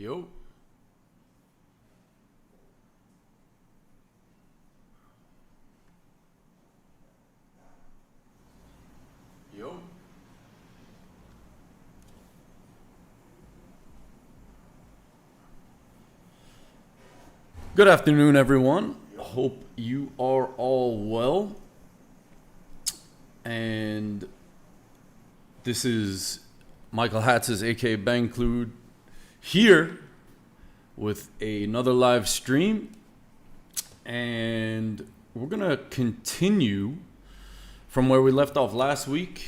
Yo. Yo. Good afternoon, everyone. Hope you are all well. And this is Michael Hatz's aka Bangclude here with another live stream, and we're gonna continue from where we left off last week.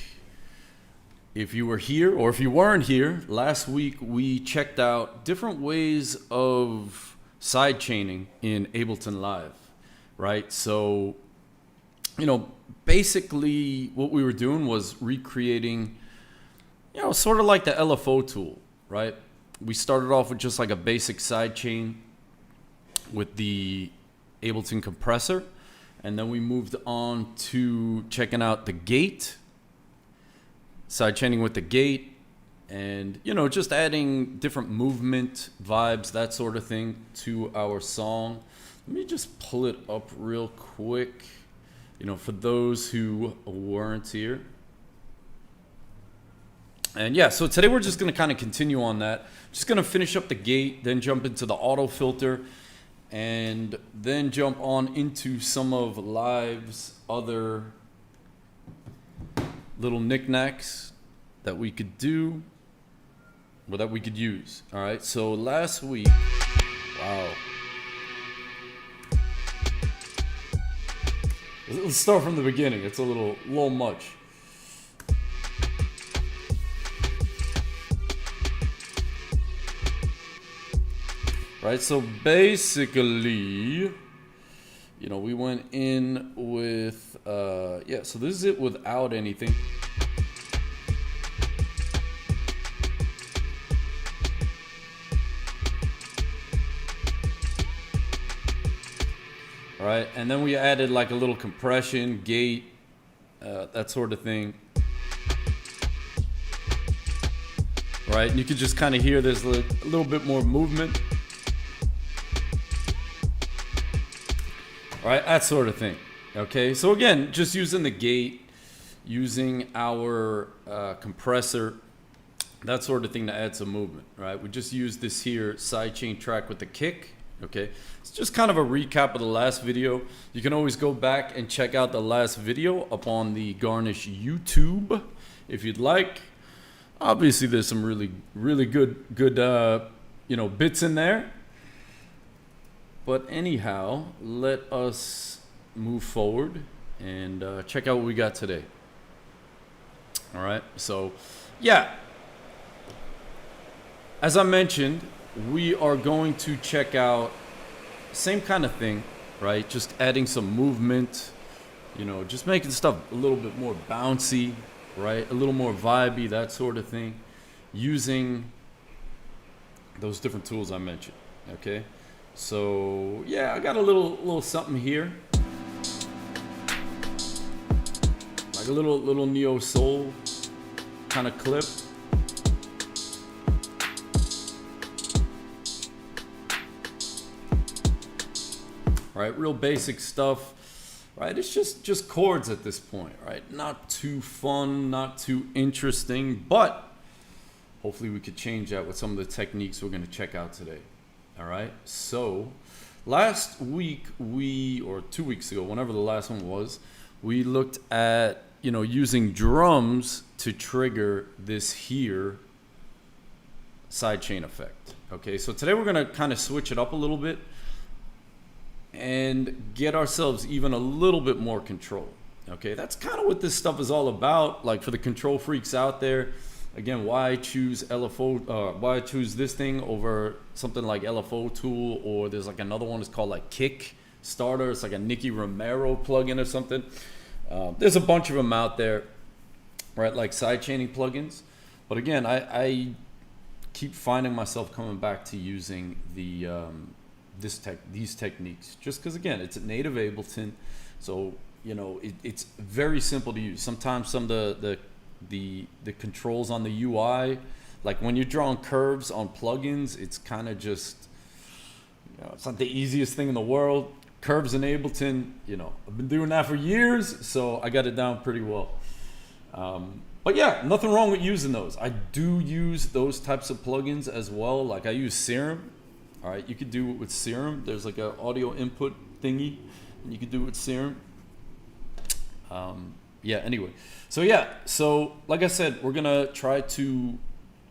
If you were here or if you weren't here, last week we checked out different ways of sidechaining in Ableton Live, right? So, basically what we were doing was recreating, sort of like the LFO tool, right? We started off with just like a basic sidechain with the Ableton compressor, and then we moved on to checking out the gate, sidechaining with the gate, and just adding different movement vibes, that sort of thing, to our song. Let me just pull it up real quick, for those who weren't here. And yeah, so today we're just going to kind of continue on that. Just going to finish up the gate, then jump into the auto filter, and then jump on into some of Live's other little knickknacks that we could do, or that we could use. All right, so last week, wow. Let's start from the beginning. It's a little much. Right, so basically, we went in with, so this is it without anything. All right, and then we added like a little compression, gate, that sort of thing. Right, and you can just kind of hear there's a little bit more movement. All right, that sort of thing. Okay, so again, just using the gate, using our compressor, that sort of thing to add some movement, right? We just used this here sidechain track with the kick. Okay, it's just kind of a recap of the last video. You can always go back and check out the last video up on the Garnish YouTube if you'd like. Obviously, there's some really good bits in there. But anyhow, let us move forward and check out what we got today. All right, so yeah, as I mentioned, we are going to check out same kind of thing, right? Just adding some movement, just making stuff a little bit more bouncy, right? A little more vibey, that sort of thing, using those different tools I mentioned. Okay. So yeah, I got a little something here, like a little neo soul kind of clip. Right, real basic stuff. Right, it's just chords at this point. Right, not too fun, not too interesting, but hopefully we could change that with some of the techniques we're going to check out today. All right, so last week or 2 weeks ago, whenever the last one was, we looked at, using drums to trigger this here sidechain effect. Okay, so today we're gonna kind of switch it up a little bit and get ourselves even a little bit more control. Okay, that's kind of what this stuff is all about. Like for the control freaks out there, again, why choose LFO? Why choose this thing over something like LFO tool, or there's like another one. It's called like Kickstarter. It's like a Nicky Romero plugin or something. There's a bunch of them out there, right? Like sidechaining plugins. But again, I keep finding myself coming back to using the these techniques, just because again, it's a native Ableton, so it's very simple to use. Sometimes some of the controls on the UI like when you're drawing curves on plugins, it's kind of just, you know, it's not the easiest thing in the world. Curves in Ableton, you know, I've been doing that for years, so I got it down pretty well. But yeah, nothing wrong with using those. I do use those types of plugins as well. Like I use Serum. All right, you could do it with Serum. There's like an audio input thingy, and you could do it with Serum. Yeah, anyway. So yeah, so like I said, we're gonna try to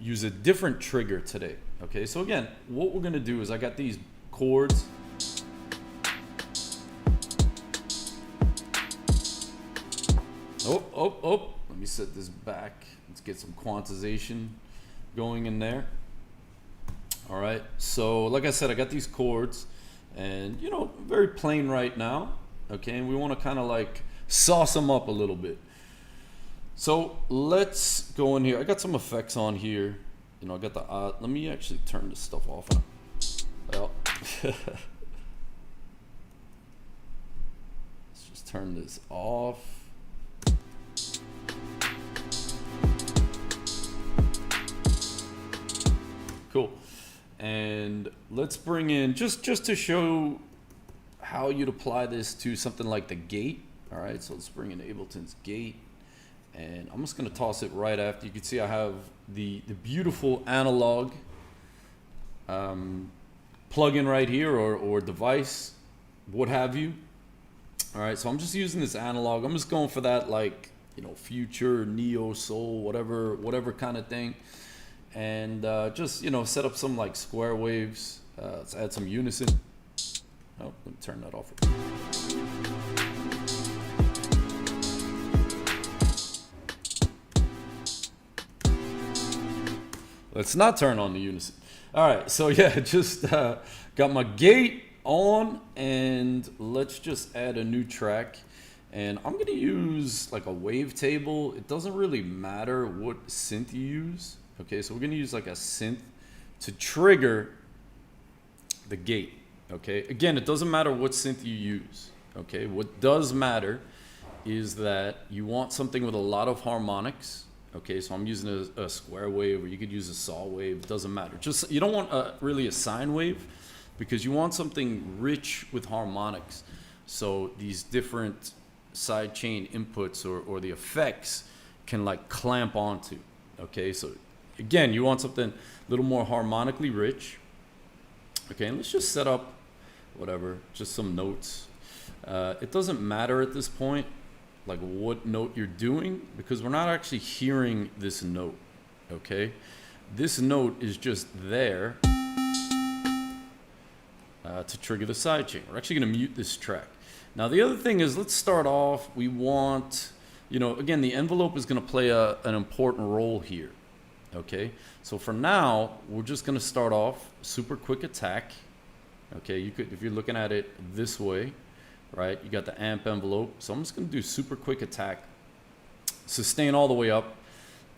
use a different trigger today. Okay, so again, what we're gonna do is I got these chords. Oh, let me set this back. Let's get some quantization going in there. All right, so like I said, I got these chords and, you know, very plain right now. Okay, and we want to kind of like sauce them up a little bit. So let's go in here. I got some effects on here. You know, I got the, let me actually turn this stuff off. Well, let's just turn this off. Cool. And let's bring in, just to show how you'd apply this to something like the gate. All right, so let's bring in Ableton's gate. And I'm just gonna toss it right after. You can see I have the beautiful analog plugin right here, or device, what have you. All right, so I'm just using this analog. I'm just going for that, like, you know, future, neo, soul, whatever kind of thing. And just, you know, set up some like square waves. Let's add some unison. Oh, let me turn that off. Let's not turn on the unison. All right, so yeah, just got my gate on, and let's just add a new track. And I'm gonna use like a wavetable. It doesn't really matter what synth you use. Okay, so we're gonna use like a synth to trigger the gate. Okay, again, it doesn't matter what synth you use. Okay, what does matter is that you want something with a lot of harmonics. Okay, so I'm using a square wave, or you could use a saw wave. It doesn't matter. Just, you don't want really a sine wave, because you want something rich with harmonics. So these different side chain inputs or the effects can like clamp onto. Okay, so again, you want something a little more harmonically rich. Okay, and let's just set up whatever, just some notes. It doesn't matter at this point like what note you're doing, because we're not actually hearing this note. Okay, this note is just there to trigger the sidechain. We're actually going to mute this track. Now the other thing is, let's start off, we want, you know, again, the envelope is going to play an important role here. Okay, so for now, we're just going to start off super quick attack. Okay, you could, if you're looking at it this way, right, you got the amp envelope. So I'm just going to do super quick attack, sustain all the way up,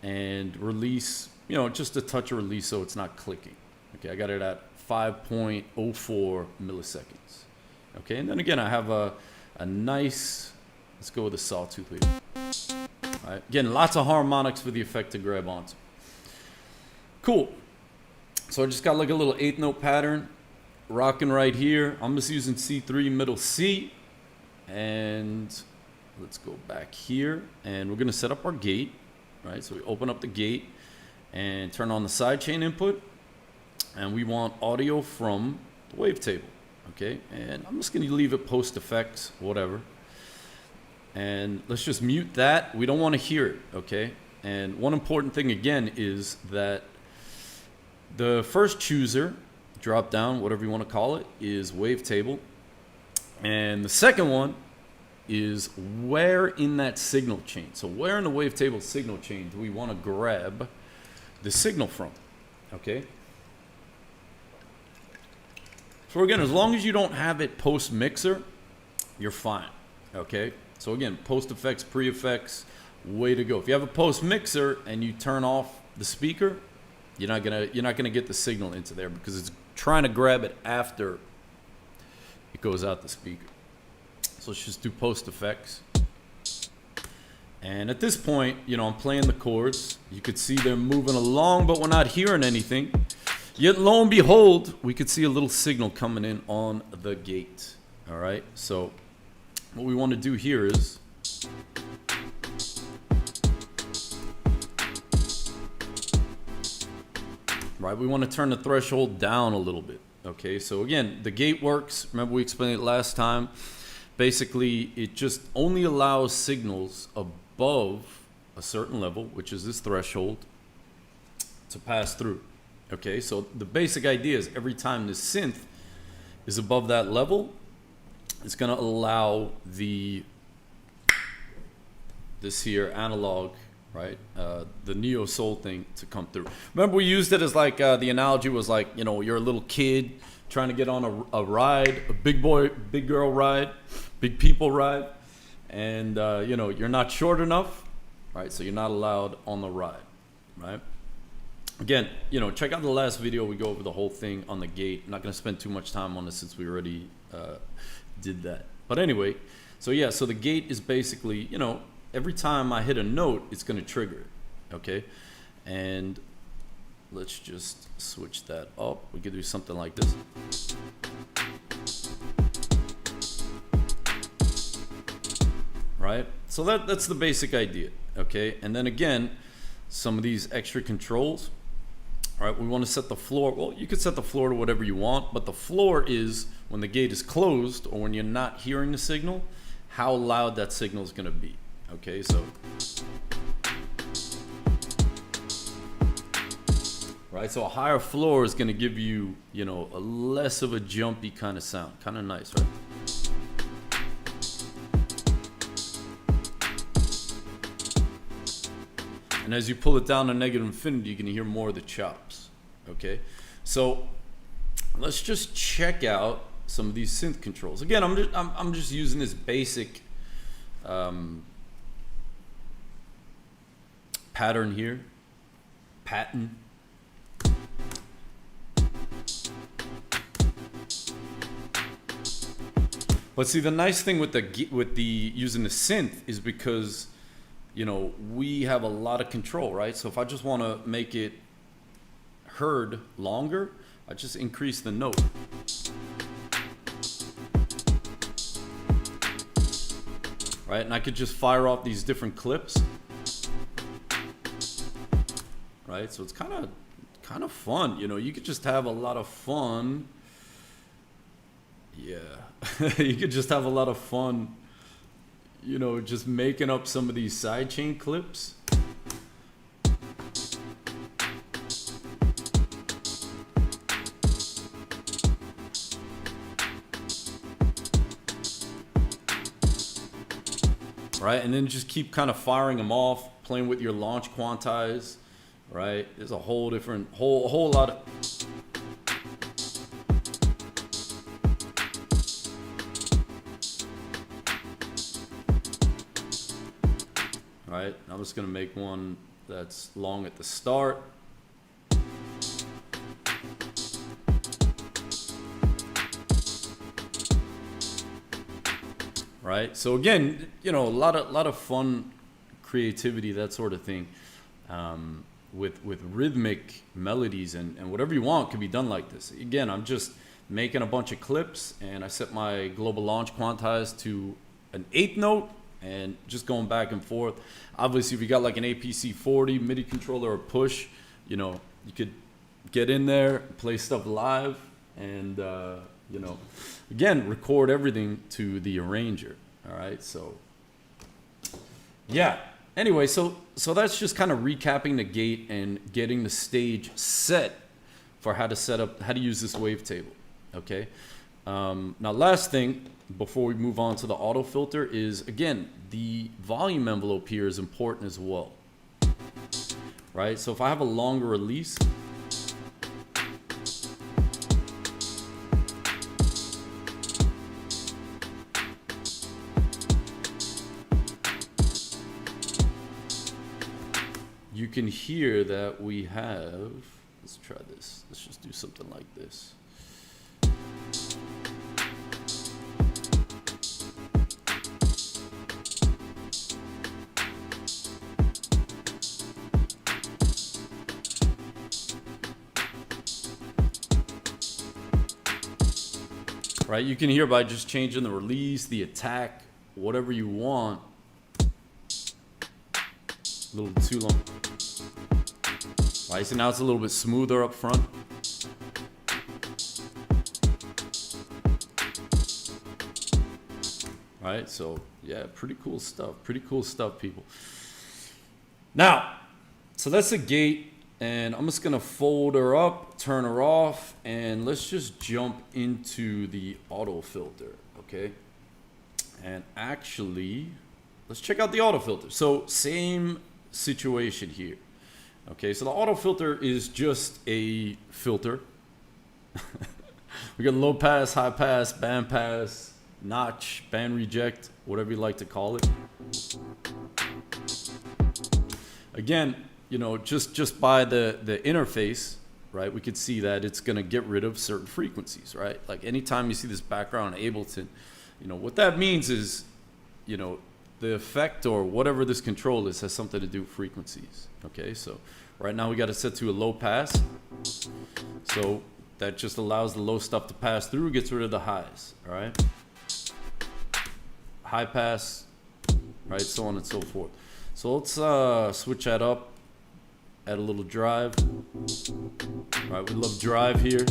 and release, you know, just a touch of release so it's not clicking. Okay, I got it at 5.04 milliseconds. Okay, and then again, I have a nice, let's go with a sawtooth here. All right, again, lots of harmonics for the effect to grab onto. Cool. So I just got like a little 8th note pattern rocking right here. I'm just using C3 middle C, and let's go back here, and we're gonna set up our gate. Right, so we open up the gate and turn on the sidechain input, and we want audio from the wavetable. Okay, and I'm just gonna leave it post effects, whatever, and let's just mute that. We don't want to hear it. Okay, and one important thing again is that the first chooser, drop down, whatever you want to call it, is wavetable, and the second one is where in that signal chain. So where in the wavetable signal chain do we want to grab the signal from? Okay, so again, as long as you don't have it post mixer, you're fine. Okay, so again, post effects, pre effects, way to go. If you have a post mixer and you turn off the speaker, you're not gonna get the signal into there, because it's trying to grab it after it goes out the speaker. So let's just do post effects, And at this point, you know, I'm playing the chords. You could see they're moving along, but we're not hearing anything. Yet lo and behold, we could see a little signal coming in on the gate. All right, so what we want to do here is we want to turn the threshold down a little bit. Okay, so again, the gate works. Remember we explained it last time. Basically, it just only allows signals above a certain level, which is this threshold, to pass through. Okay, so the basic idea is every time the synth is above that level, it's going to allow this here analog, right, the neo soul thing to come through. Remember we used it as like the analogy was like, you know, you're a little kid trying to get on a ride, a big girl ride, big people ride, and you know, you're not short enough, right, so you're not allowed on the ride, right? Again, you know, check out the last video. We go over the whole thing on the gate. I'm not going to spend too much time on this since we already did that. But anyway, so yeah, so the gate is basically, you know, every time I hit a note, it's going to trigger it, okay? And let's just switch that up. We could do something like this. Right? So that's the basic idea, okay? And then again, some of these extra controls. All right, we want to set the floor. Well, you could set the floor to whatever you want, but the floor is when the gate is closed or when you're not hearing the signal, how loud that signal is going to be. Okay, so right, so a higher floor is going to give you, you know, a less of a jumpy kind of sound. Kind of nice, right? And as you pull it down to negative infinity, you can hear more of the chops. Okay, so let's just check out some of these synth controls. Again, I'm just using this basic pattern here. Pattern. But see, the nice thing with the using the synth is because, you know, we have a lot of control, right? So if I just want to make it heard longer, I just increase the note. Right? And I could just fire off these different clips. Right? So it's kind of fun, you know, you could just have a lot of fun. Yeah. You could just have a lot of fun, you know, just making up some of these sidechain clips. Right, and then just keep kind of firing them off, playing with your launch quantize, right? There's a whole different, whole lot of. Right, I'm just gonna make one that's long at the start. Right, so again, you know, a lot of fun, creativity, that sort of thing, with rhythmic melodies and whatever you want can be done like this. Again, I'm just making a bunch of clips, and I set my global launch quantize to an 8th note, and just going back and forth. Obviously, if you got like an APC 40 MIDI controller or push, you know, you could get in there, play stuff live, and you know, again, record everything to the arranger. All right, so yeah. Anyway, so that's just kind of recapping the gate and getting the stage set for how to set up, how to use this wavetable. Okay. Now, last thing before we move on to the auto filter is, again, the volume envelope here is important as well. Right. So if I have a longer release, you can hear that we have, let's try this. Let's just do something like this. right? You can hear by just changing the release, the attack, whatever you want. A little too long. Right, so now it's a little bit smoother up front. Right, so yeah, pretty cool stuff. Pretty cool stuff, people. Now, so that's the gate, and I'm just gonna fold her up, turn her off, and let's just jump into the auto filter, okay? And actually, let's check out the auto filter. So same situation here. Okay, so the auto filter is just a filter. We got low pass, high pass, band pass, notch, band reject, whatever you like to call it. Again, you know, just by the interface, right, we could see that it's going to get rid of certain frequencies, right? Like anytime you see this background in Ableton, you know, what that means is, you know, the effect or whatever this control is has something to do with frequencies. Okay, so right now we got it set to a low pass. So that just allows the low stuff to pass through, gets rid of the highs, all right? High pass, right, so on and so forth. So let's switch that up, add a little drive. All right, we love drive here.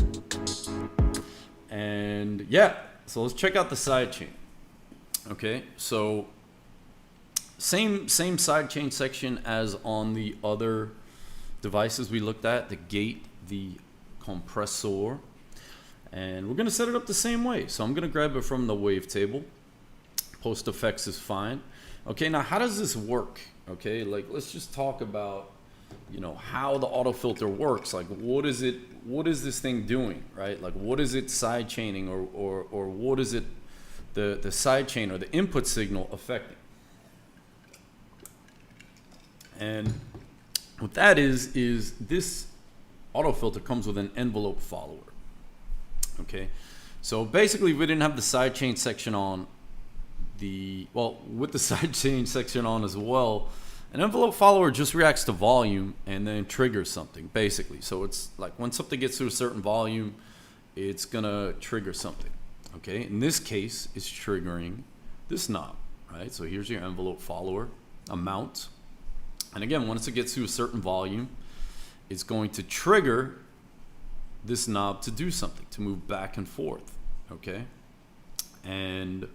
And yeah, so let's check out the sidechain. Okay, so same sidechain section as on the other devices we looked at, the gate, the compressor, and we're gonna set it up the same way. So I'm gonna grab it from the wavetable. Post effects is fine. Okay, now how does this work? Okay, like let's just talk about, you know, how the auto filter works. Like what is this thing doing, right? Like what is it side chaining, or what is it the side chain or the input signal affecting? And what that is this auto filter comes with an envelope follower. Okay, so basically we didn't have the sidechain section on, with the sidechain section on as well, an envelope follower just reacts to volume and then triggers something, basically. So it's like when something gets to a certain volume, it's gonna trigger something. Okay, in this case, it's triggering this knob, right? So here's your envelope follower amount. And again, once it gets to a certain volume, it's going to trigger this knob to do something, to move back and forth, okay? And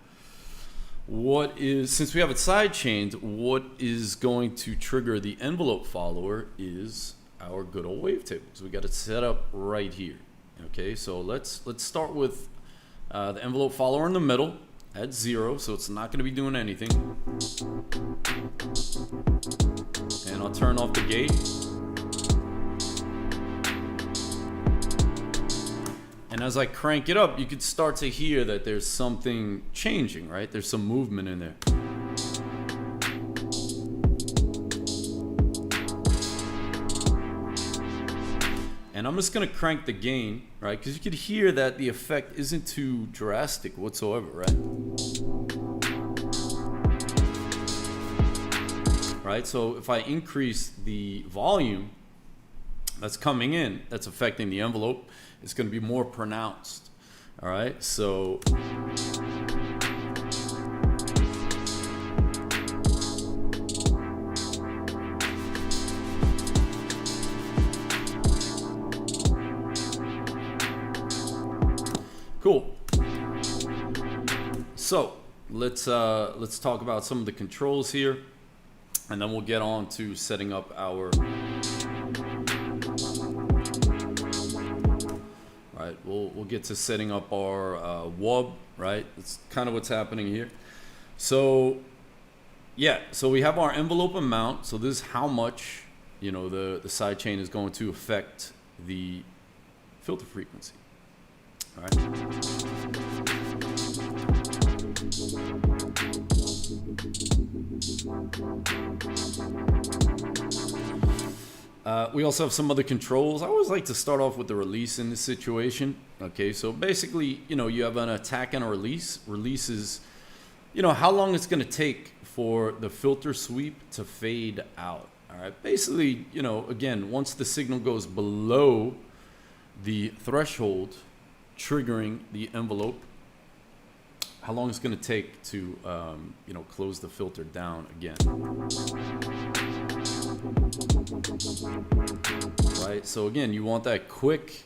since we have it side chained, what is going to trigger the envelope follower is our good old wavetable. So we got it set up right here, okay? So let's start with the envelope follower in the middle at 0, so it's not going to be doing anything. And I'll turn off the gate. And as I crank it up, you could start to hear that there's something changing, right? There's some movement in there. And I'm just gonna crank the gain, right? Because you could hear that the effect isn't too drastic whatsoever, right? Right, so if I increase the volume that's coming in, that's affecting the envelope, it's gonna be more pronounced, all right? So, cool. So let's talk about some of the controls here, and then we'll get on to setting up our. Right, we'll get to setting up our wub. Right, that's kind of what's happening here. So yeah, so we have our envelope amount. So this is how much, you know, the sidechain is going to affect the filter frequency. All right. We also have some other controls. I always like to start off with the release in this situation. Okay, so basically, you know, you have an attack and a release. Release is, you know, how long it's going to take for the filter sweep to fade out. All right, basically, you know, again, once the signal goes below the threshold, triggering the envelope, how long it's going to take to, you know, close the filter down again. Right, so again, you want that quick.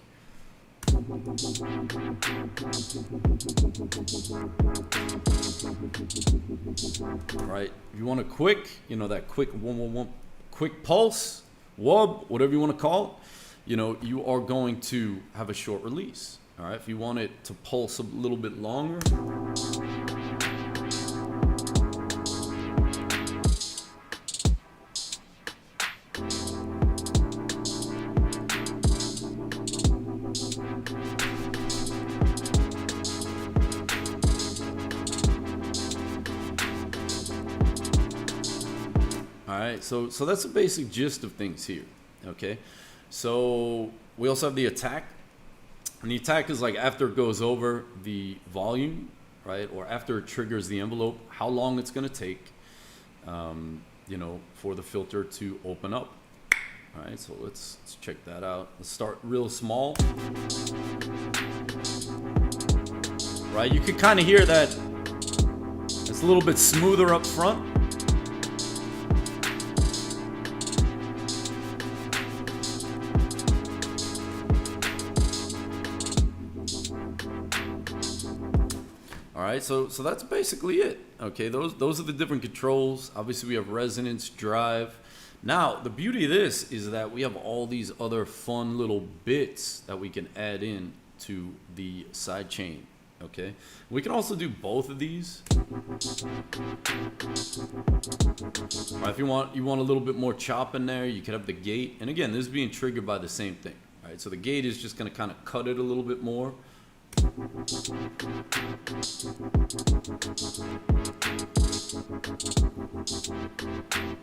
Right, you want a quick, you know, that quick quick pulse, wub, whatever you want to call it. You know, you are going to have a short release. All right, if you want it to pulse a little bit longer, all right, so that's the basic gist of things here. Okay, so we also have the attack. And the attack is like after it goes over the volume, right? Or after it triggers the envelope, how long it's going to take, you know, for the filter to open up. All right, so let's check that out. Let's start real small. Right, you can kind of hear that it's a little bit smoother up front. All right, so that's basically it. Okay, those are the different controls. Obviously, we have resonance, drive. Now, the beauty of this is that we have all these other fun little bits that we can add in to the side chain. Okay, we can also do both of these. All right, if you want a little bit more chop in there, you could have the gate. And again, this is being triggered by the same thing. All right, so the gate is just going to kind of cut it a little bit more.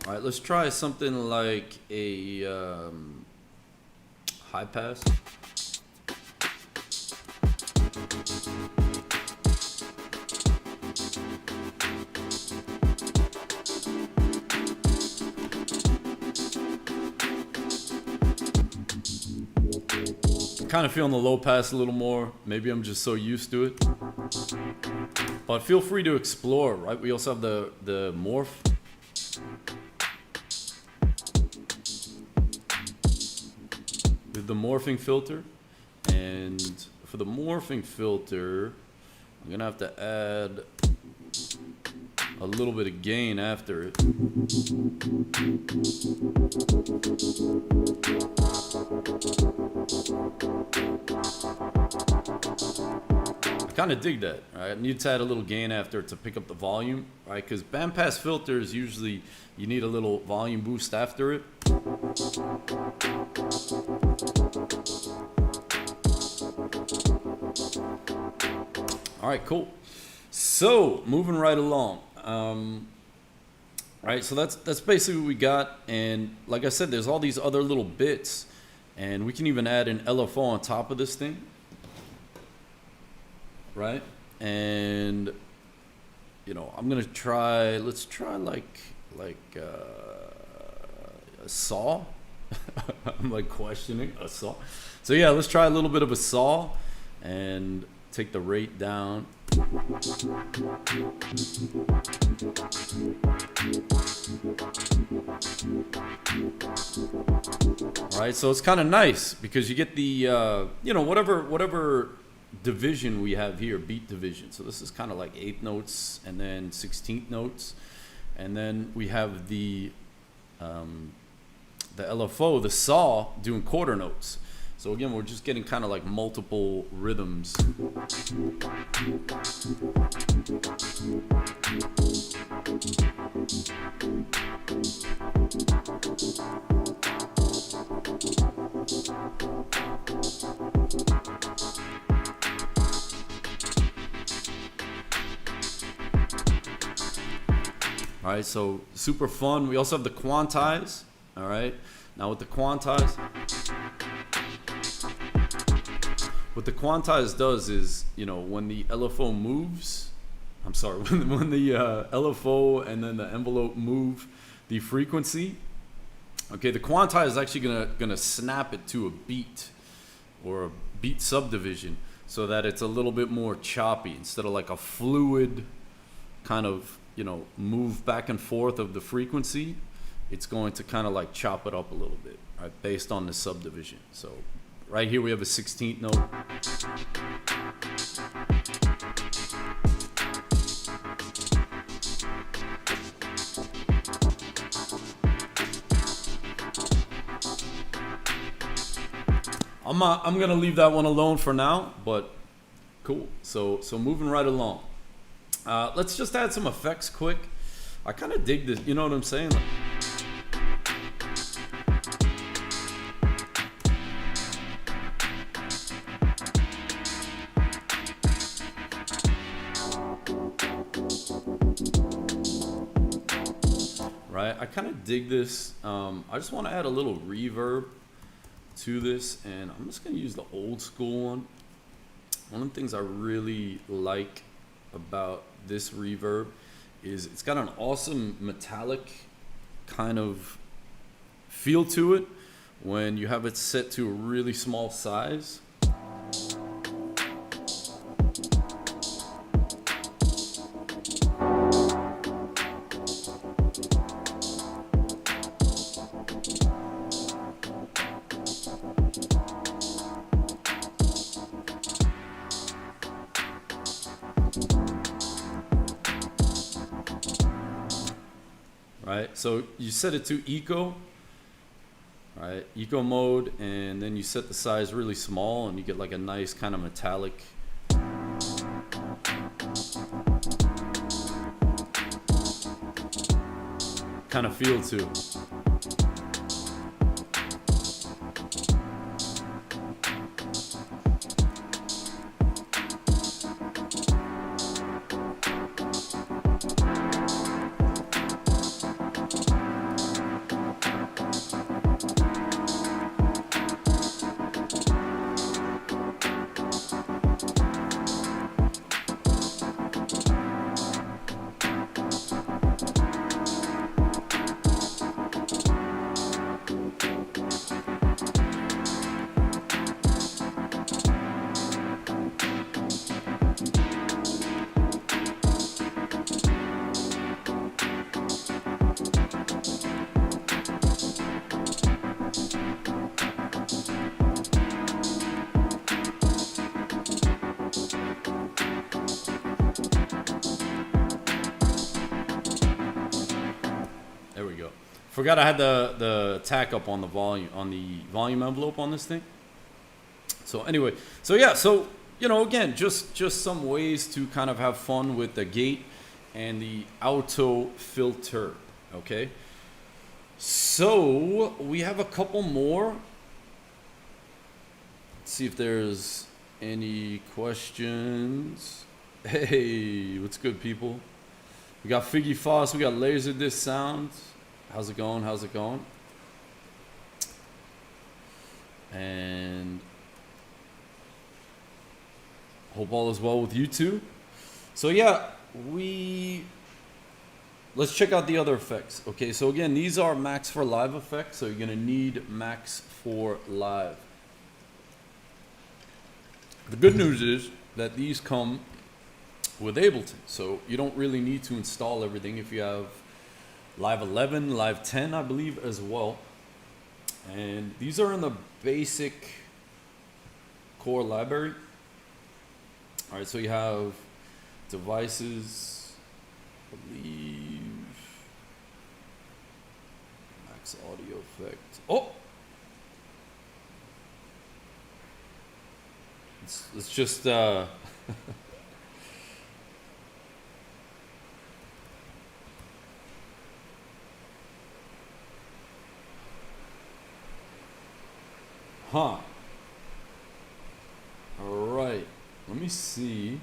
All right, let's try something like a high pass. Kind of feeling the low pass a little more. Maybe I'm just so used to it. But feel free to explore, right? We also have the morph. With the morphing filter. And for the morphing filter, I'm gonna have to add a little bit of gain after it. I kind of dig that, right? I need to add a little gain after it to pick up the volume, right? Because bandpass filters, usually you need a little volume boost after it. All right, cool. So moving right along. Right, so that's basically what we got, and like I said, there's all these other little bits, and we can even add an LFO on top of this thing, right? And you know, I'm gonna try. Let's try like a saw. I'm like questioning a saw. So yeah, let's try a little bit of a saw, and take the rate down. All right, so it's kind of nice because you get the you know, whatever division we have here, beat division. So this is kind of like 8th notes and then 16th notes, and then we have the LFO, the saw, doing quarter notes. So again, we're just getting kind of like multiple rhythms. All right, so super fun. We also have the quantize. All right, now with the quantize, what the quantize does is, you know, when the LFO moves, I'm sorry, when the LFO and then the envelope move the frequency, okay, the quantize is actually gonna snap it to a beat or a beat subdivision. so that it's a little bit more choppy instead of like a fluid kind of, you know, move back and forth of the frequency. It's going to kind of like chop it up a little bit, right, based on the subdivision. So right here we have a 16th note. I'm gonna leave that one alone for now, but cool. So moving right along. Let's just add some effects quick. I kind of dig this, you know what I'm saying? Right, I kind of dig this. I just want to add a little reverb to this, and I'm just going to use the old school one. One of the things I really like about this reverb is it's got an awesome metallic kind of feel to it when you have it set to a really small size. Right, so you set it to eco, right, eco mode, and then you set the size really small and you get like a nice kind of metallic kind of feel to it. There we go. Forgot I had the tack up on the volume envelope on this thing. So anyway, so yeah, so you know, again, just some ways to kind of have fun with the gate and the auto filter. Okay. So we have a couple more. Let's see if there's any questions. Hey, what's good, people? We got Figgy Foss, we got Laserdisc Sounds. How's it going? How's it going? And hope all is well with you too. So yeah, let's check out the other effects. Okay, so again, these are Max for Live effects, so you're gonna need Max for Live. The good news is that these come with Ableton, so you don't really need to install everything if you have Live 11, Live 10, I believe, as well. And these are in the basic core library. All right, so you have devices, I believe, Max Audio Effect. Oh! It's just, huh. All right. Let me see.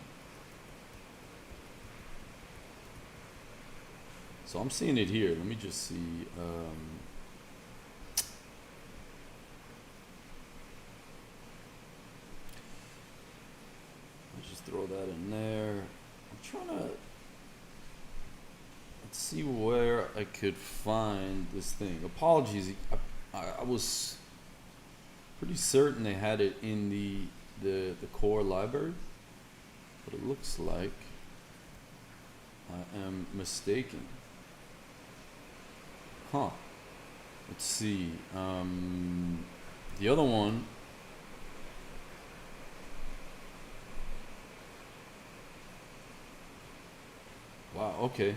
So I'm seeing it here. Let me just see. Let's just throw that in there. I'm trying to. Let's see where I could find this thing. Apologies. I was pretty certain they had it in the the core library, but it looks like I am mistaken. Huh. Let's see. The other one. Wow, okay.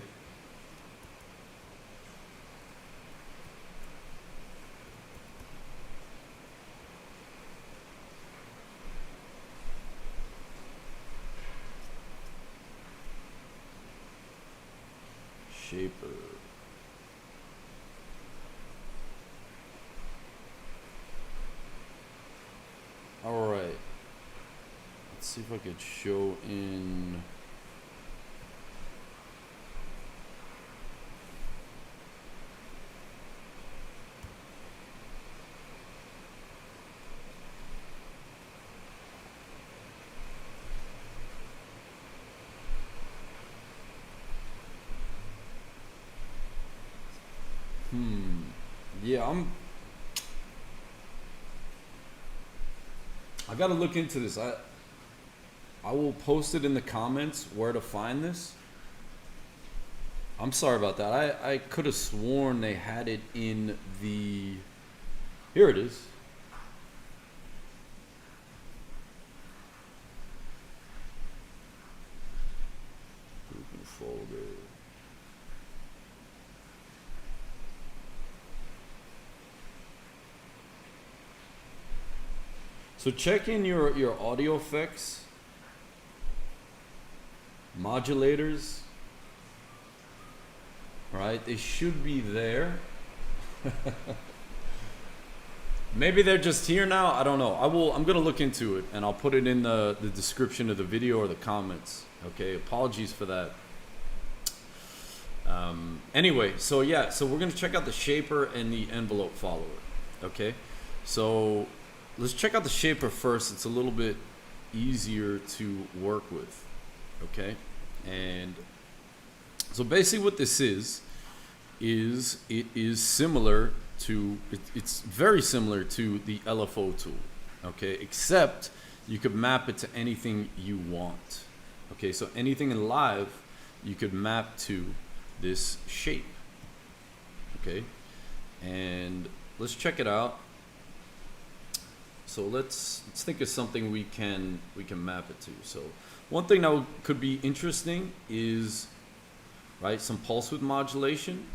Shaper. All right. Let's see if I could show in. Yeah, I gotta look into this. I will post it in the comments where to find this. I'm sorry about that. I could have sworn they had it in the. Here it is. Open folder. So check in your audio effects, modulators, right? They should be there. Maybe they're just here now. I don't know. I'm gonna look into it and I'll put it in the description of the video or the comments. Okay, apologies for that. Anyway, so yeah, so we're gonna check out the shaper and the envelope follower. Okay, so let's check out the shaper first. It's a little bit easier to work with. Okay, and so basically what this is it is similar to, it's very similar to the LFO tool. Okay, except you could map it to anything you want. Okay, so anything in Live you could map to this shape. Okay, and let's check it out. So let's think of something we can map it to. So one thing that could be interesting is, right, some pulse width modulation.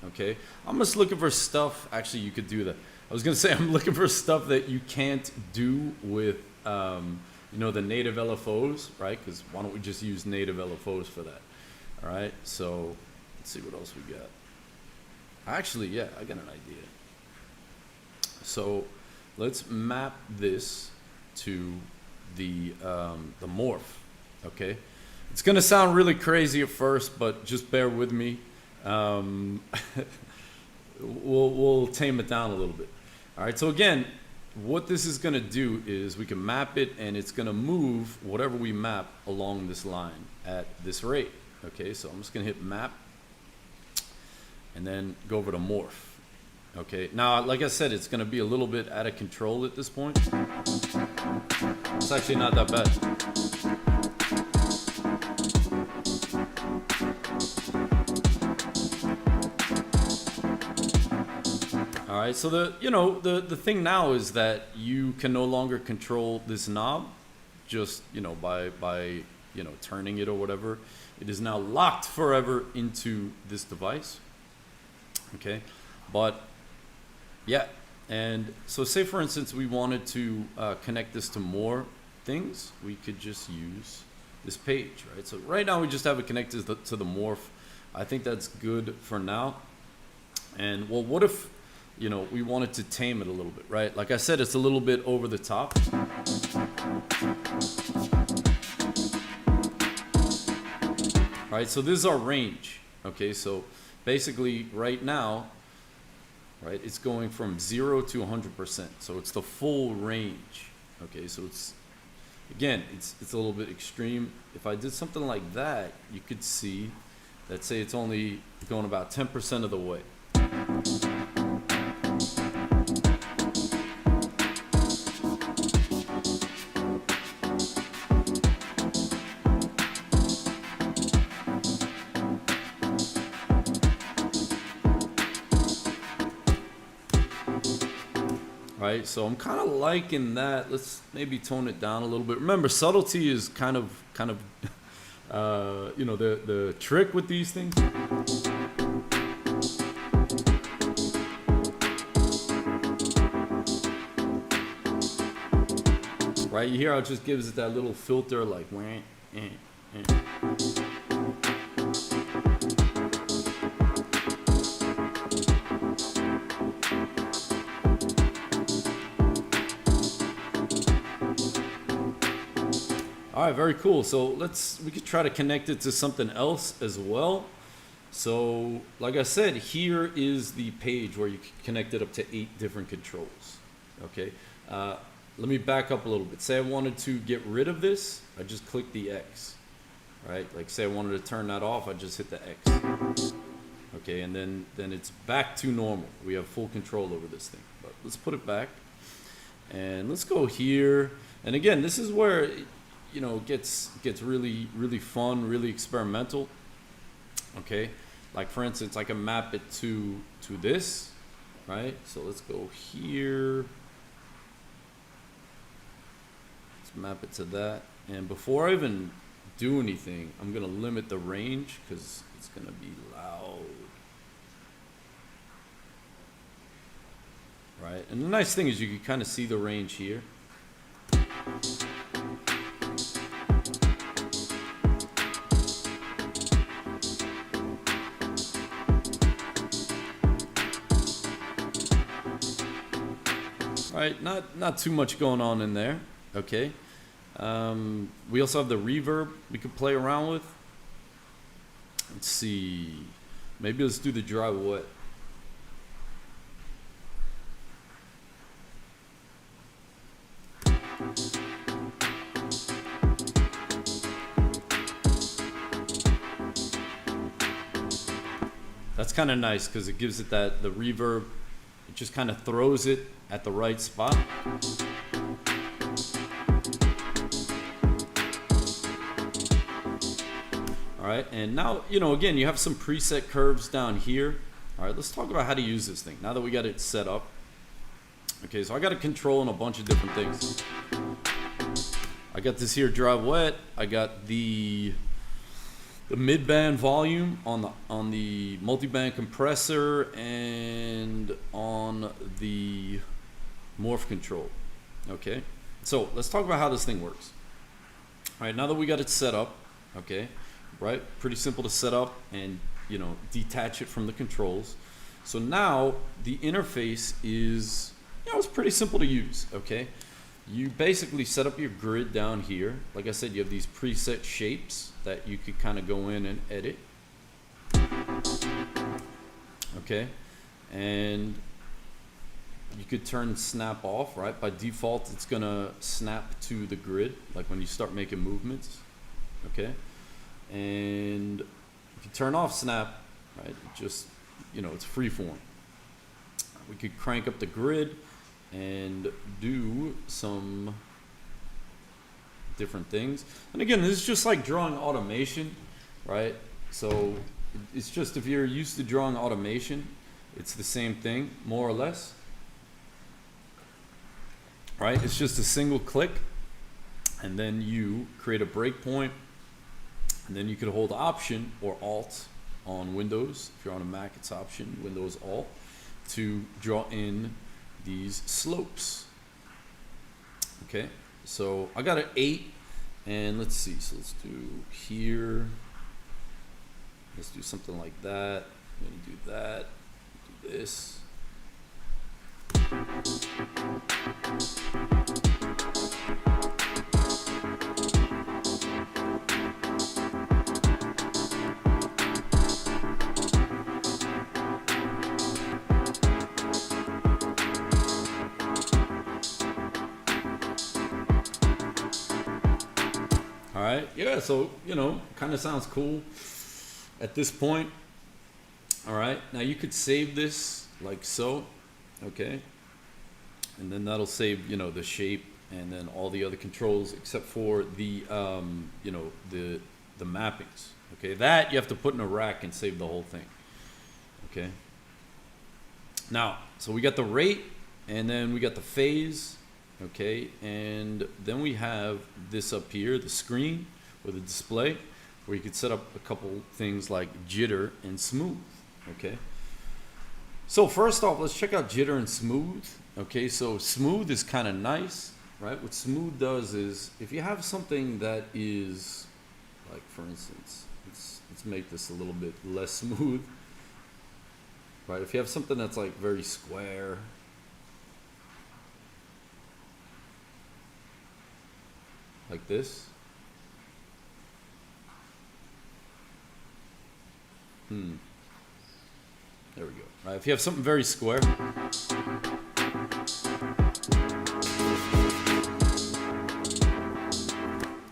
Okay, I'm just looking for stuff. Actually, you could do that. I was gonna say I'm looking for stuff that you can't do with you know, the native LFOs, right? Because why don't we just use native LFOs for that? All right. So let's see what else we got. Actually, yeah, I got an idea. So let's map this to the morph. Okay, it's gonna sound really crazy at first, but just bear with me. We'll tame it down a little bit. All right. So again, what this is gonna do is we can map it, and it's gonna move whatever we map along this line at this rate. Okay. So I'm just gonna hit map, and then go over to morph. Okay, now, like I said, it's going to be a little bit out of control at this point. It's actually not that bad. All right, so the thing now is that you can no longer control this knob just, by turning it or whatever. It is now locked forever into this device. Okay, but yeah, and so say for instance we wanted to connect this to more things, we could just use this page, right? So right now we just have it connected to the morph. I think that's good for now. And well, what if we wanted to tame it a little bit, right? Like I said, it's a little bit over the top. All right, so this is our range. Okay, so basically right now, right, it's going from 0 to 100%. So it's the full range. Okay, so it's, again, it's a little bit extreme. If I did something like that, you could see that, say it's only going about 10% of the way. right? So I'm kind of liking that. Let's maybe tone it down a little bit. Remember, subtlety is kind of you know, the trick with these things. Right, you hear how it just gives it that little filter, like wah, eh, eh. All right, very cool. So we could try to connect it to something else as well. So like I said, here is the page where you can connect it up to 8 different controls. Okay, let me back up a little bit. Say I wanted to get rid of this, I just click the X, right? Like say I wanted to turn that off, I just hit the X. Okay, and then it's back to normal. We have full control over this thing. But let's put it back, and let's go here. And again, this is where it, you know, gets really fun, really experimental. Okay, like for instance, I can map it to this, right? So let's go here. Let's map it to that. And before I even do anything, I'm gonna limit the range because it's gonna be loud. Right, and the nice thing is you can kind of see the range here. Right, not too much going on in there. Okay, we also have the reverb we could play around with. Let's see, maybe let's do the dry wet. That's kind of nice because it gives it the reverb. It just kind of throws it at the right spot. All right, and now, you know, again, you have some preset curves down here. All right, let's talk about how to use this thing now that we got it set up. Okay, so I got a control in a bunch of different things. I got this here dry wet. I got the mid-band volume on the multi-band compressor and on the morph control. Okay, so let's talk about how this thing works. All right, now that we got it set up, okay, right, pretty simple to set up and, you know, detach it from the controls. So now the interface is, you know, it's pretty simple to use. Okay, you basically set up your grid down here. Like I said, you have these preset shapes that you could kind of go in and edit. Okay, and you could turn snap off, right? By default, it's gonna snap to the grid, like when you start making movements. Okay, and if you turn off snap, right, it just, you know, it's freeform. We could crank up the grid and do some different things. And again, this is just like drawing automation, right? So it's just, if you're used to drawing automation, it's the same thing, more or less. Right? It's just a single click, and then you create a breakpoint, and then you could hold Option or Alt on Windows. If you're on a Mac, it's Option, Windows, Alt, to draw in these slopes. Okay, so I got an 8, and let's see, so let's do here, let's do something like that. I'm gonna do that, do this. All right, yeah, so, you know, kind of sounds cool at this point. All right, now you could save this like so, okay, and then that'll save, you know, the shape and then all the other controls except for the you know, the mappings. Okay, that you have to put in a rack and save the whole thing. Okay, now, so we got the rate, And then we got the phase, okay, and then we have this up here, the screen or the display, where you could set up a couple things like jitter and smooth, okay. So first off, let's check out jitter and smooth. Okay, so smooth is kind of nice, right? What smooth does is, if you have something that is, like for instance, let's make this a little bit less smooth, right? If you have something that's like very square, like this, there we go. Right, if you have something very square,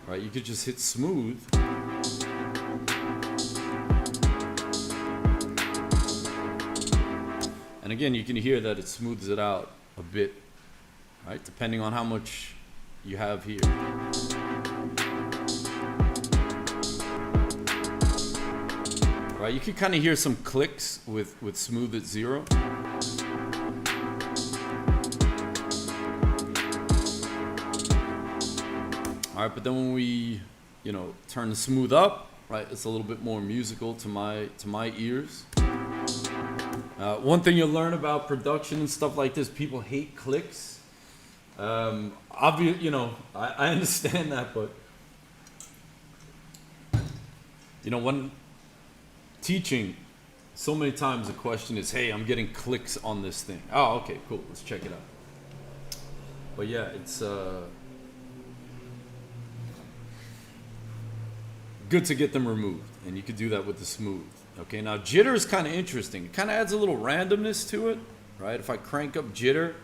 right, you could just hit smooth. And again, you can hear that it smooths it out a bit, right? Depending on how much you have here. Right, you can kind of hear some clicks with smooth at 0. All right, but then when we, turn the smooth up, right, it's a little bit more musical to my ears. One thing you'll learn about production and stuff like this, people hate clicks. Obviously, I understand that, but when teaching, so many times the question is, hey, I'm getting clicks on this thing. Oh, okay, cool, let's check it out. But yeah, it's good to get them removed, and you could do that with the smooth. Okay, now jitter is kind of interesting. It kind of adds a little randomness to it, right? If I crank up jitter,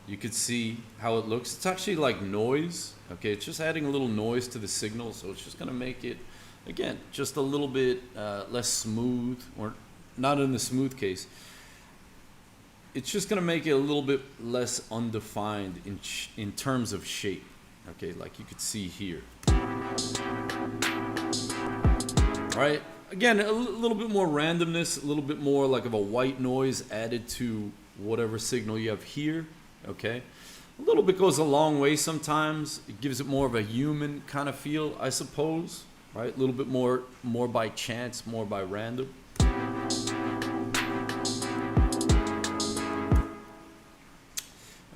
you could see how it looks. It's actually like noise. Okay, it's just adding a little noise to the signal, so it's just gonna make it, again, just a little bit less smooth, or not in the smooth case. It's just gonna make it a little bit less undefined in terms of shape. Okay, like you could see here. Right? Again, a little bit more randomness, a little bit more like of a white noise added to whatever signal you have here. Okay, a little bit goes a long way sometimes. It gives it more of a human kind of feel, I suppose. Right, a little bit more by chance, more by random.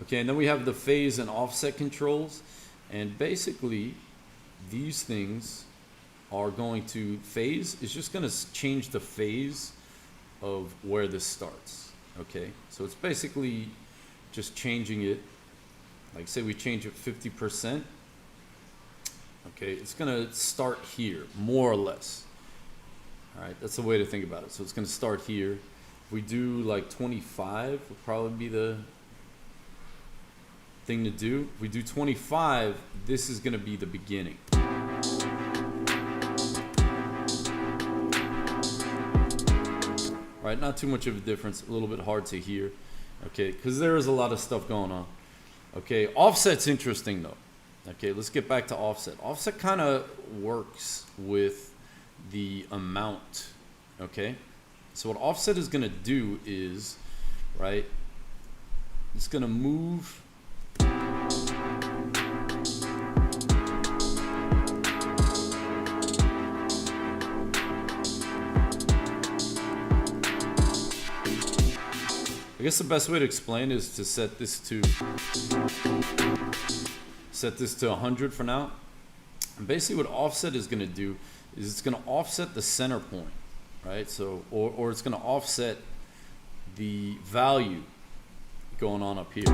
Okay, and then we have the phase and offset controls, and basically these things are going to, phase is just going to change the phase of where this starts. Okay, so it's basically just changing it, like say we change it 50%. Okay, it's gonna start here, more or less. All right, that's the way to think about it. So it's gonna start here. If we do like 25, would probably be the thing to do. If we do 25, this is gonna be the beginning. Right, not too much of a difference, a little bit hard to hear. Okay, because there is a lot of stuff going on. Okay, offset's interesting though. Okay, let's get back to offset. Offset kind of works with the amount, okay? So what offset is gonna do is, right, it's gonna move I guess the best way to explain is to set this to 100 for now. And basically what offset is going to do is it's going to offset the center point, right? So, or it's going to offset the value going on up here.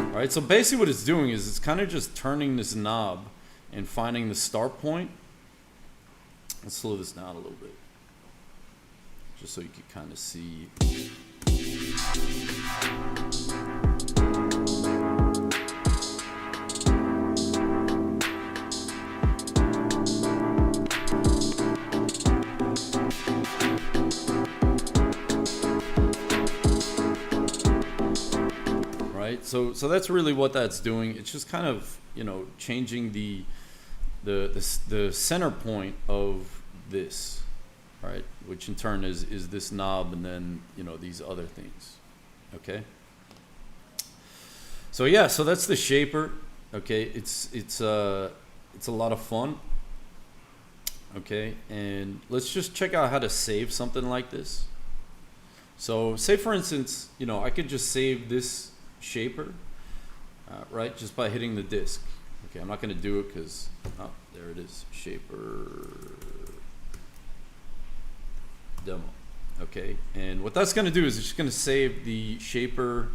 All right, so basically what it's doing is it's kind of just turning this knob and finding the start point. Let's slow this down a little bit, just so you can kind of see. Right, so that's really what that's doing. It's just kind of, you know, changing the center point of this, right? Which in turn is this knob, and then, you know, these other things, okay? So yeah, so that's the shaper, okay? It's a lot of fun, okay? And let's just check out how to save something like this. So say for instance, you know, I could just save this shaper, right? Just by hitting the disk. Okay, I'm not gonna do it because, oh, there it is, shaper demo. Okay, and what that's gonna do is it's just gonna save the shaper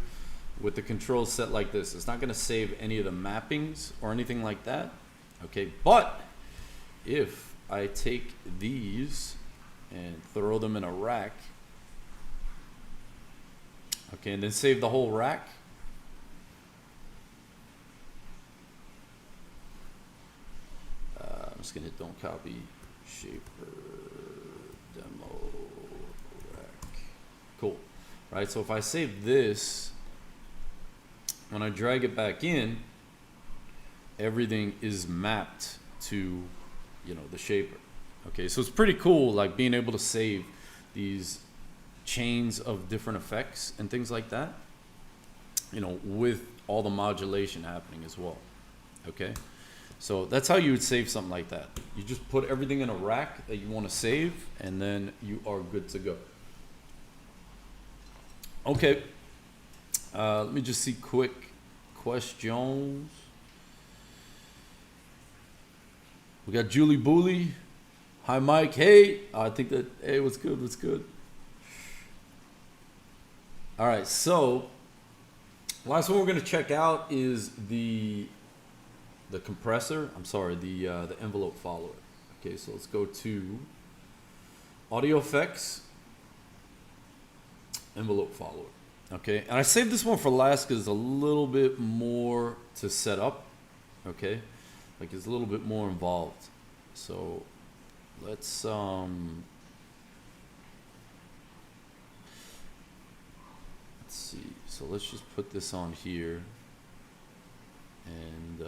with the controls set like this. It's not gonna save any of the mappings or anything like that. Okay, but if I take these and throw them in a rack, okay, and then save the whole rack, I'm just gonna hit don't copy, shaper demo rack. Cool. Right, so if I save this, when I drag it back in, everything is mapped to, you know, the shaper. Okay, so it's pretty cool, like being able to save these chains of different effects and things like that, you know, with all the modulation happening as well. Okay, so that's how you would save something like that. You just put everything in a rack that you want to save, and then you are good to go. Okay, let me just see quick questions. We got Julie Booley. Hi, Mike. Hey, I think that, hey, what's good? What's good? All right, so last one we're going to check out is the compressor. I'm sorry, the envelope follower. Okay, so let's go to audio effects, envelope follower. Okay, and I saved this one for last because it's a little bit more to set up. Okay, like it's a little bit more involved. So let's see. So let's just put this on here, and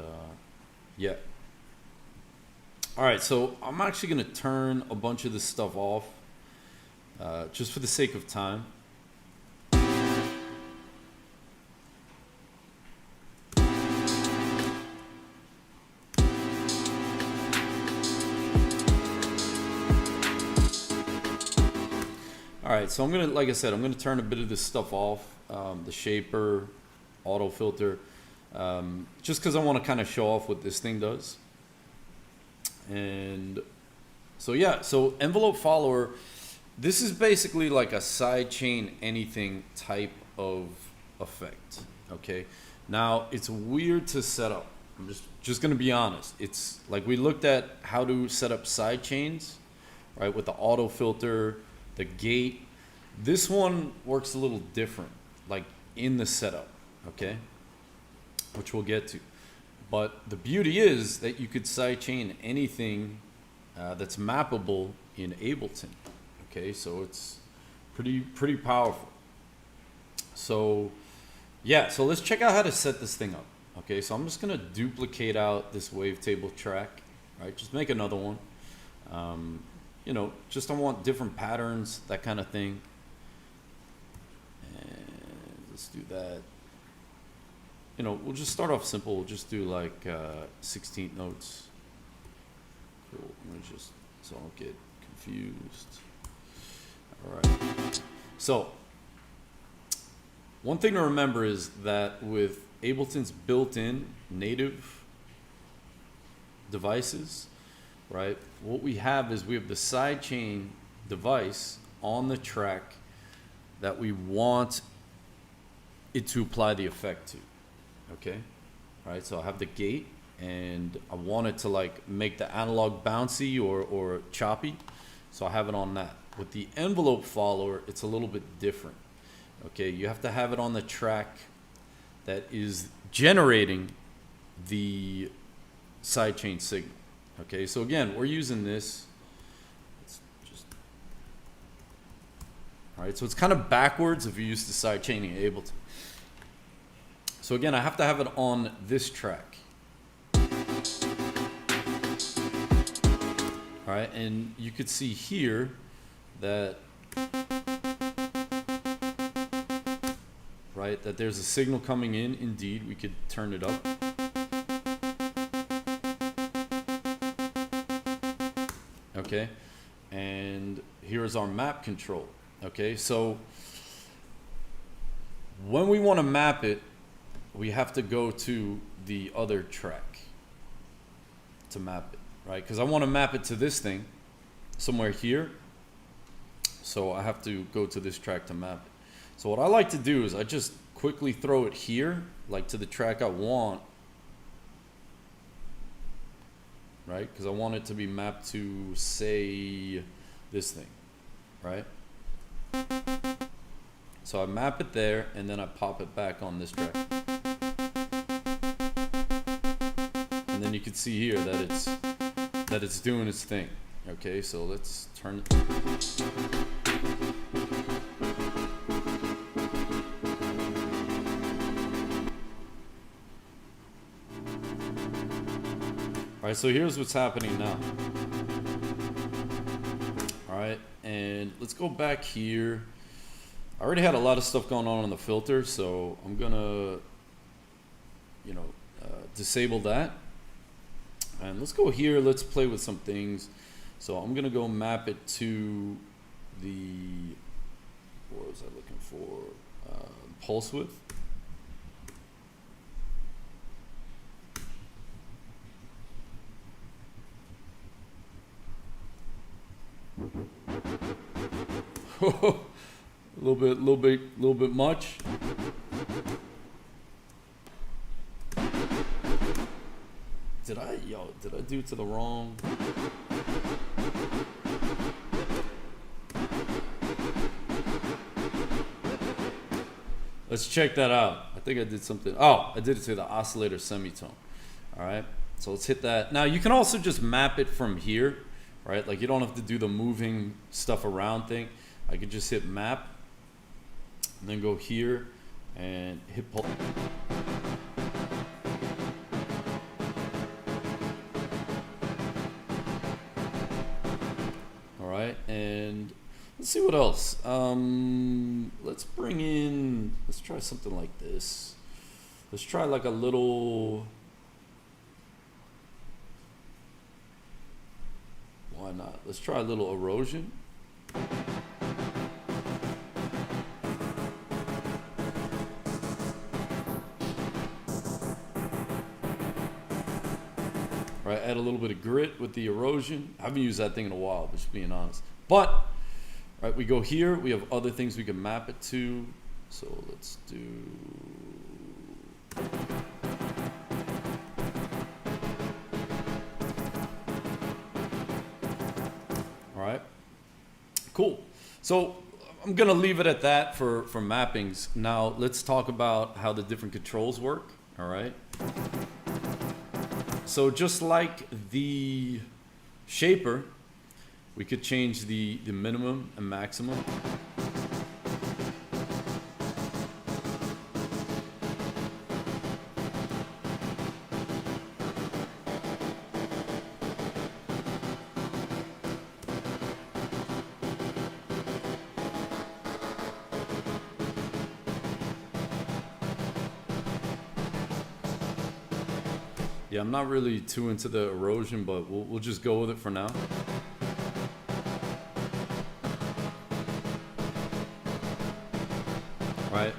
yeah. All right, so I'm actually gonna turn a bunch of this stuff off, just for the sake of time. All right, so I'm gonna, like I said, I'm gonna turn a bit of this stuff off, the shaper, auto filter, just because I want to kind of show off what this thing does. And so yeah, so envelope follower, this is basically like a sidechain anything type of effect. Okay, now it's weird to set up. I'm just gonna be honest. It's like we looked at how to set up sidechains, right, with the auto filter, the gate. This one works a little different, like in the setup, okay, which we'll get to. But the beauty is that you could sidechain anything that's mappable in Ableton. Okay, so it's pretty powerful. So yeah, so let's check out how to set this thing up. Okay, so I'm just gonna duplicate out this wavetable track, right? Just make another one. You know, just I want different patterns, that kind of thing. And let's do that. You know, we'll just start off simple. We'll just do like 16th notes. Cool. Let me just, so I don't get confused. All right. So one thing to remember is that with Ableton's built-in native devices, right, what we have is we have the sidechain device on the track that we want it to apply the effect to. Okay, right, so I have the gate and I want it to like make the analog bouncy or choppy, so I have it on that. With the envelope follower, it's a little bit different. Okay, you have to have it on the track that is generating the sidechain signal. Okay, so again, we're using this. It's just, all right, so it's kind of backwards if you use the sidechaining Ableton. So again, I have to have it on this track. All right, and you could see here that, right, that there's a signal coming in. Indeed, we could turn it up. Okay, and here's our map control. Okay, so when we want to map it, we have to go to the other track to map it, right? Because I want to map it to this thing somewhere here. So I have to go to this track to map it. So what I like to do is I just quickly throw it here, like to the track I want, right? Because I want it to be mapped to, say, this thing, right? So I map it there, and then I pop it back on this track. And then you can see here that it's doing its thing. Okay, so let's turn it. All right, so here's what's happening now. All right, and let's go back here. I already had a lot of stuff going on the filter, so I'm gonna, disable that. And let's go here, let's play with some things. So I'm gonna go map it to the, what was I looking for? Pulse width. A little bit much. Did I do it to the wrong? Let's check that out. I think I did something. Oh, I did it to the oscillator semitone. All right, so let's hit that. Now you can also just map it from here, right? Like you don't have to do the moving stuff around thing. I could just hit map and then go here and hit pulse. All right, and let's see what else. Let's try something like this. Let's try like a little, why not? Let's try a little erosion. Right, add a little bit of grit with the erosion. I haven't used that thing in a while, just being honest. But, right, we go here. We have other things we can map it to. So let's do. All right, cool. So I'm gonna leave it at that for mappings. Now let's talk about how the different controls work. All right. So just like the shaper, we could change the minimum and maximum. Yeah, I'm not really too into the erosion, but we'll just go with it for now. Right.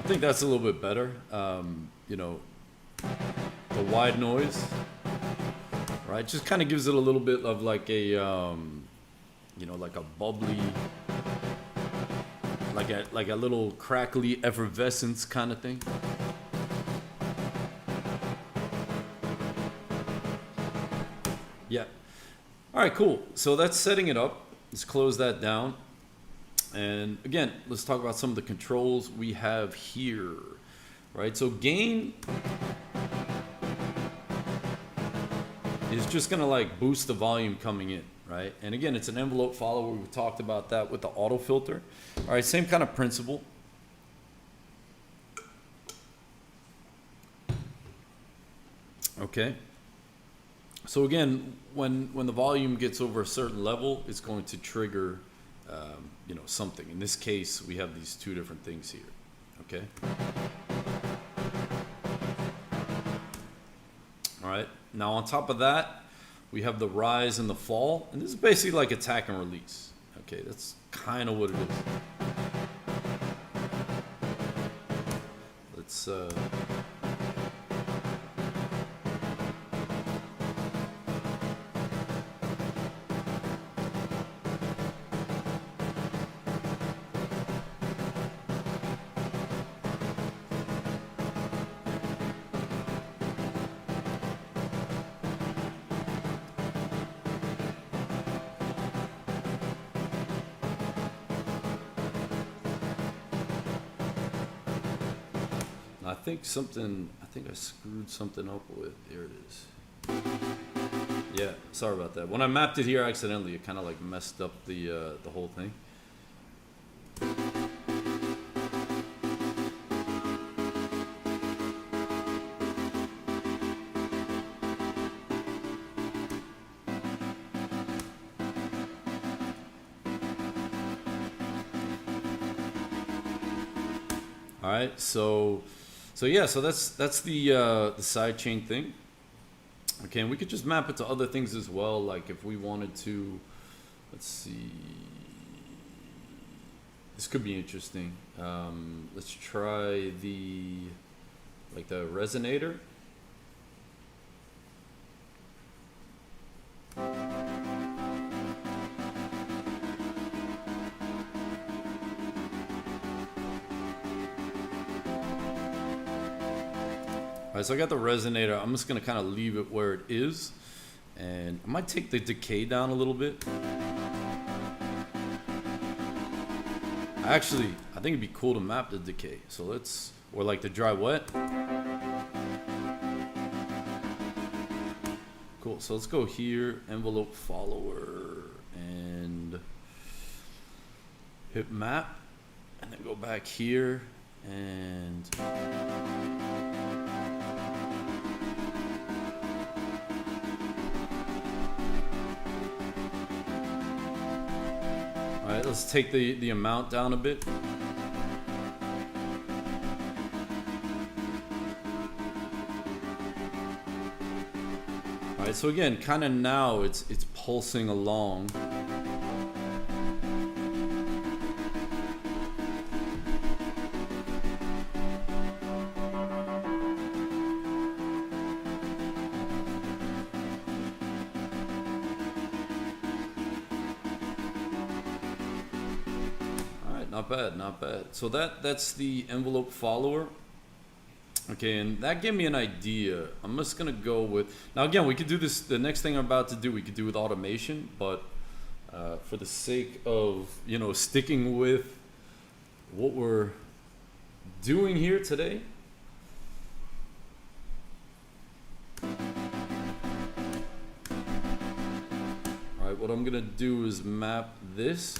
I think that's a little bit better. The wide noise, right? Just kind of gives it a little bit of like a, like a bubbly, like a little crackly effervescence kind of thing. Yeah. All right, cool. So that's setting it up. Let's close that down. And again, let's talk about some of the controls we have here, right? So gain is just gonna like boost the volume coming in, right? And again, it's an envelope follower. We talked about that with the auto filter. All right, same kind of principle. Okay. So again, when the volume gets over a certain level, it's going to trigger, you know, something. In this case, we have these two different things here. Okay. All right. Now on top of that, we have the rise and the fall, and this is basically like attack and release. Okay, that's kind of what it is. Let's I think I screwed something up with, there it is. Yeah, sorry about that. When I mapped it here accidentally, it kind of like messed up the whole thing. All right, so yeah, so that's the sidechain thing. Okay, and we could just map it to other things as well, like if we wanted to, let's see, this could be interesting. Let's try the resonator. All right, so I got the resonator. I'm just gonna kind of leave it where it is, and I might take the decay down a little bit. Actually, I think it'd be cool to map the decay. So let's, or like the dry wet. Cool, so let's go here, envelope follower, and hit map, and then go back here, and all right, let's take the amount down a bit. All right, so again, kind of now it's pulsing along. Not bad, not bad. So that's the envelope follower. Okay, and that gave me an idea. I'm just gonna go with, now again, we could do this, the next thing I'm about to do, we could do with automation, but for the sake of, you know, sticking with what we're doing here today. All right, what I'm gonna do is map this.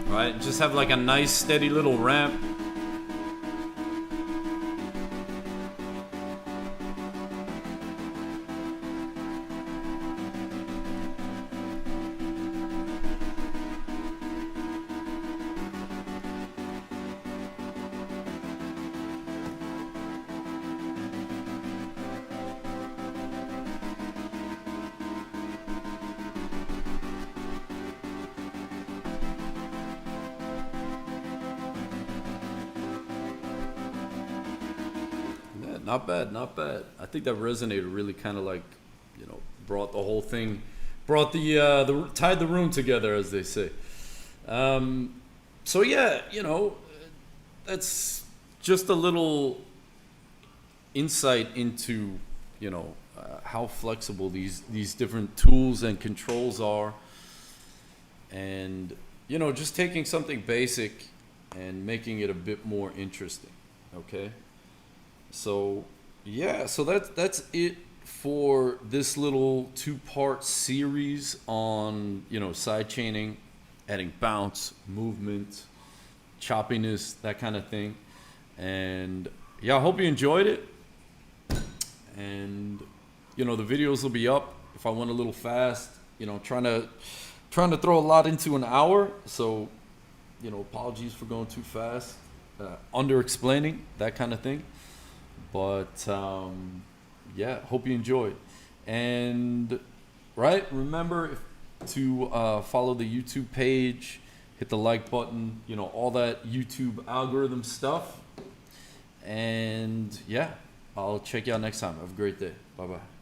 Right, just have like a nice steady little ramp. Not bad, not bad. I think that resonator really kind of like, you know, brought the whole thing, brought the tied the room together, as they say. So yeah, you know, that's just a little insight into, you know, how flexible these different tools and controls are, and, you know, just taking something basic and making it a bit more interesting. Okay, so yeah, so that's it for this little two-part series on, you know, side chaining, adding bounce, movement, choppiness, that kind of thing. And yeah, I hope you enjoyed it. And, you know, the videos will be up if I went a little fast, you know, trying to throw a lot into an hour. So, you know, apologies for going too fast, under explaining, that kind of thing. But yeah, hope you enjoyed. And right, remember to follow the YouTube page, hit the like button, you know, all that YouTube algorithm stuff. And yeah, I'll check you out next time. Have a great day. Bye bye.